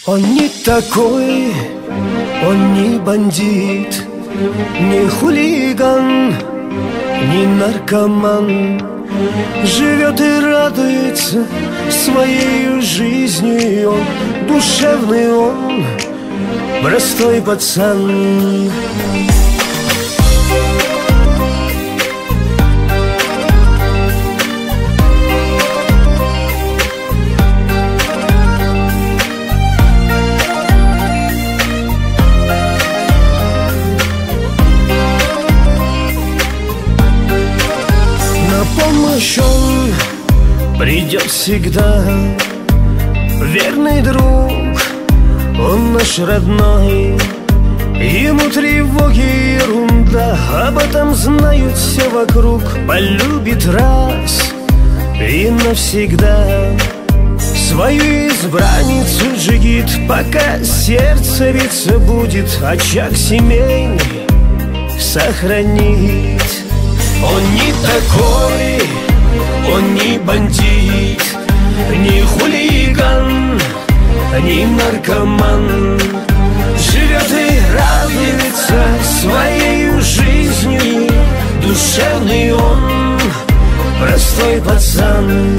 Он не такой, он не бандит, не хулиган, не наркоман. Живет и радуется своей жизнью. Он душевный, он простой пацан. Помощь он придет всегда, верный друг, он наш родной. Ему тревоги ерунда, об этом знают все вокруг. Полюбит раз и навсегда свою избранницу джигит, пока сердце биться будет, очаг семейный сохранит. Он не такой, он не бандит, не хулиган, не наркоман. Живет и радуется своей жизнью. Душевный он, простой пацан.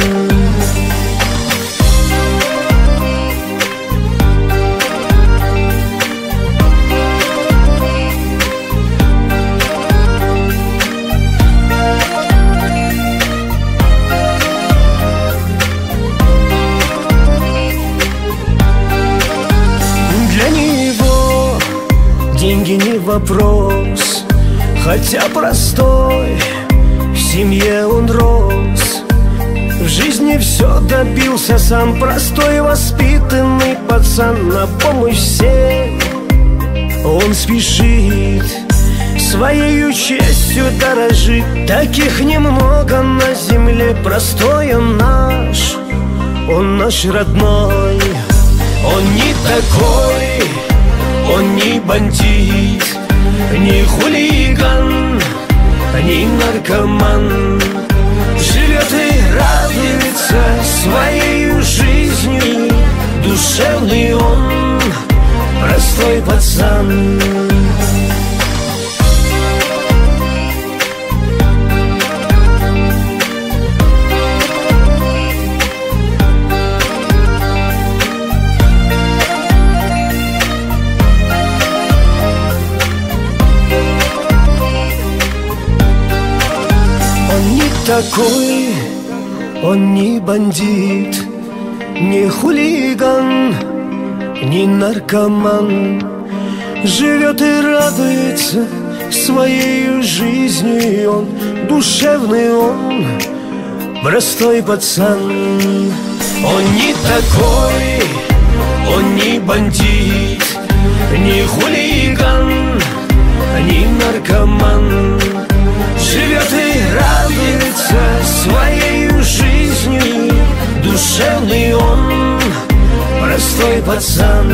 Деньги не вопрос, хотя простой, в семье он рос. В жизни все добился сам, простой воспитанный пацан. На помощь всем он спешит, своей честью дорожит. Таких немного на земле, простой он наш родной. Он не такой, он не бандит, не хулиган, не наркоман. Живет и радуется своей жизнью. Душевный он, простой пацан. Такой, он не бандит, не хулиган, не наркоман. Живет и радуется своей жизнью. Он душевный, он простой пацан. Он не такой, он не бандит, не хулиган, не наркоман. Живет и радуется своей жизнью. Душевный он, простой пацан.